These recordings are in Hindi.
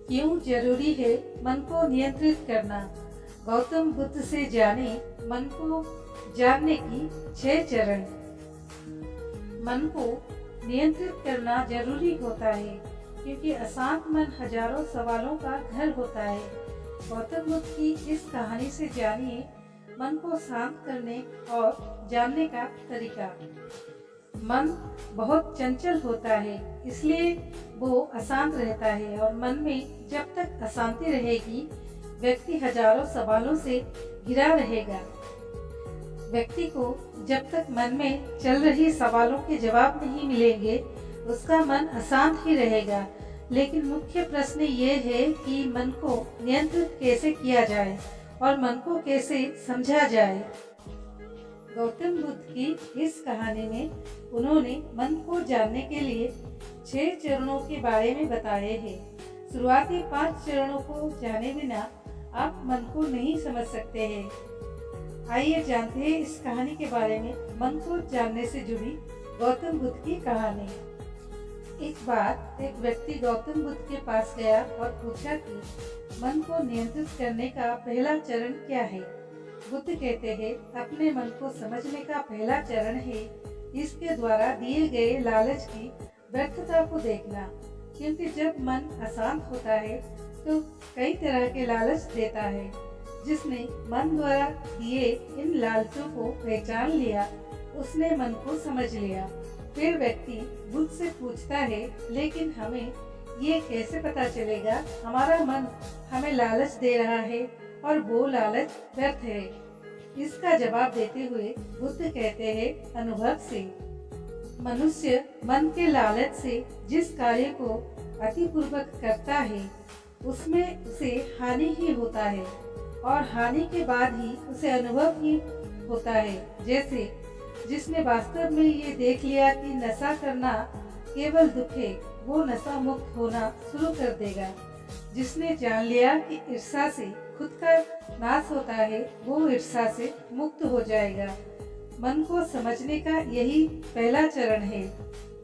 क्यों जरूरी है मन को नियंत्रित करना? गौतम बुद्ध से जाने मन को जानने की 6 चरण। मन को नियंत्रित करना जरूरी होता है क्योंकि अशांत मन हजारों सवालों का घर होता है। गौतम बुद्ध की इस कहानी से जानिए मन को शांत करने और जानने का तरीका। मन बहुत चंचल होता है, इसलिए वो अशांत रहता है और मन में जब तक अशांति रहेगी व्यक्ति हजारों सवालों से घिरा रहेगा। व्यक्ति को जब तक मन में चल रही सवालों के जवाब नहीं मिलेंगे उसका मन अशांत ही रहेगा। लेकिन मुख्य प्रश्न ये है कि मन को नियंत्रित कैसे किया जाए और मन को कैसे समझा जाए। गौतम बुद्ध की इस कहानी में उन्होंने मन को जानने के लिए 6 चरणों के बारे में बताए हैं। शुरुआती 5 चरणों को जाने बिना आप मन को नहीं समझ सकते हैं। आइए जानते हैं इस कहानी के बारे में। मन को जानने से जुड़ी गौतम बुद्ध की कहानी। एक बार एक व्यक्ति गौतम बुद्ध के पास गया और पूछा कि मन को नियंत्रित करने का पहला चरण क्या है। बुद्ध कहते हैं अपने मन को समझने का पहला चरण है इसके द्वारा दिए गए लालच की व्यर्थता को देखना। क्योंकि जब मन अशांत होता है तो कई तरह के लालच देता है। जिसने मन द्वारा दिए इन लालचों को पहचान लिया उसने मन को समझ लिया। फिर व्यक्ति बुद्ध से पूछता है लेकिन हमें ये कैसे पता चलेगा हमारा मन हमें लालच दे रहा है और वो लालच व्यर्थ है। इसका जवाब देते हुए बुद्ध कहते हैं अनुभव से। मनुष्य मन के लालच से जिस कार्य को अतिपूर्वक करता है उसमें उसे हानि ही होता है और हानि के बाद ही उसे अनुभव ही होता है। जैसे जिसने वास्तव में ये देख लिया कि नशा करना केवल दुख है वो नशा मुक्त होना शुरू कर देगा। जिसने जान लिया कि ईर्ष्या से खुद का नाश होता है वो ईर्ष्या से मुक्त हो जाएगा। मन को समझने का यही पहला चरण है।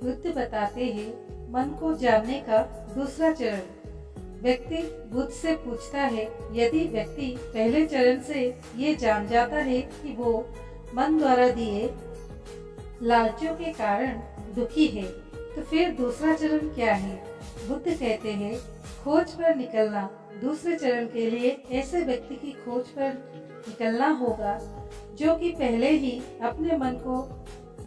बुद्ध बताते हैं मन को जानने का दूसरा चरण। व्यक्ति बुद्ध से पूछता है यदि व्यक्ति पहले चरण से ये जान जाता है कि वो मन द्वारा दिए लालचों के कारण दुखी है तो फिर दूसरा चरण क्या है। बुद्ध कहते हैं खोज पर निकलना। दूसरे चरण के लिए ऐसे व्यक्ति की खोज पर निकलना होगा जो कि पहले ही अपने मन को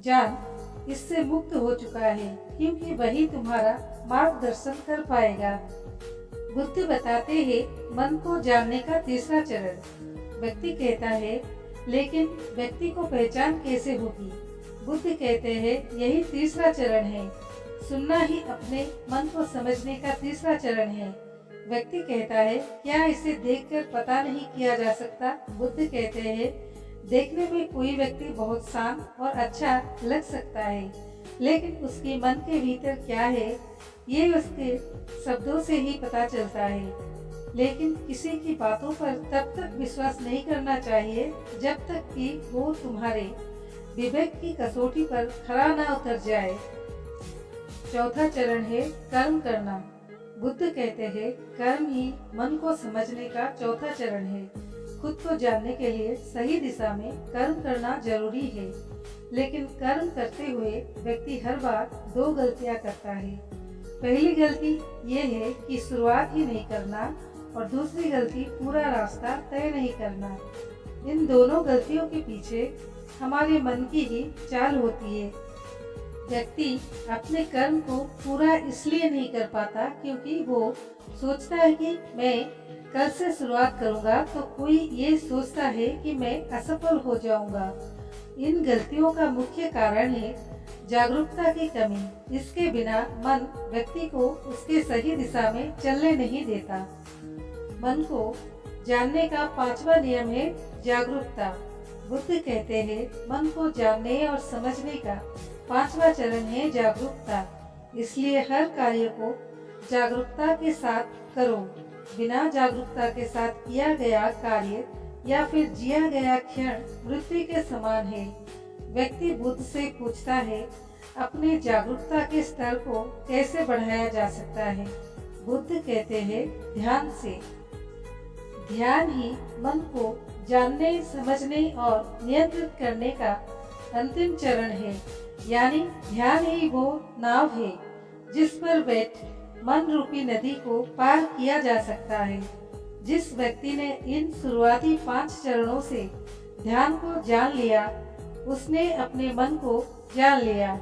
जान इससे मुक्त हो चुका है क्योंकि वही तुम्हारा मार्गदर्शन कर पाएगा। बुद्ध बताते हैं मन को जानने का तीसरा चरण। व्यक्ति कहता है लेकिन व्यक्ति को पहचान कैसे होगी। बुद्ध कहते हैं यही तीसरा चरण है। सुनना ही अपने मन को समझने का तीसरा चरण है। व्यक्ति कहता है क्या इसे देखकर पता नहीं किया जा सकता। बुद्ध कहते हैं देखने में कोई व्यक्ति बहुत शांत और अच्छा लग सकता है लेकिन उसके मन के भीतर क्या है ये उसके शब्दों से ही पता चलता है। लेकिन किसी की बातों पर तब तक विश्वास नहीं करना चाहिए जब तक कि वो तुम्हारे विवेक की कसौटी पर खरा ना उतर जाए। चौथा चरण है कर्म करना। बुद्ध कहते हैं कर्म ही मन को समझने का चौथा चरण है। खुद को जानने के लिए सही दिशा में कर्म करना जरूरी है लेकिन कर्म करते हुए व्यक्ति हर बार 2 गलतियां करता है। पहली गलती ये है कि शुरुआत ही नहीं करना और दूसरी गलती पूरा रास्ता तय नहीं करना। इन दोनों गलतियों के पीछे हमारे मन की ही चाल होती है। व्यक्ति अपने कर्म को पूरा इसलिए नहीं कर पाता क्योंकि वो सोचता है कि मैं कल से शुरुआत करूंगा तो कोई ये सोचता है कि मैं असफल हो जाऊंगा। इन गलतियों का मुख्य कारण है जागरूकता की कमी। इसके बिना मन व्यक्ति को उसके सही दिशा में चलने नहीं देता। मन को जानने का 5वां नियम है जागरूकता। बुद्ध कहते हैं मन को जानने और समझने का 5वां चरण है जागरूकता। इसलिए हर कार्य को जागरूकता के साथ करो। बिना जागरूकता के साथ किया गया कार्य या फिर जिया गया क्षण मृत्यु के समान है। व्यक्ति बुद्ध से पूछता है अपने जागरूकता के स्तर को कैसे बढ़ाया जा सकता है। बुद्ध कहते हैं ध्यान से। ध्यान ही मन को जानने, समझने और नियंत्रित करने का अंतिम चरण है। यानी ध्यान ही वो नाव है जिस पर बैठ मन रूपी नदी को पार किया जा सकता है। जिस व्यक्ति ने इन शुरुआती 5 चरणों से ध्यान को जान लिया, उसने अपने मन को जान लिया।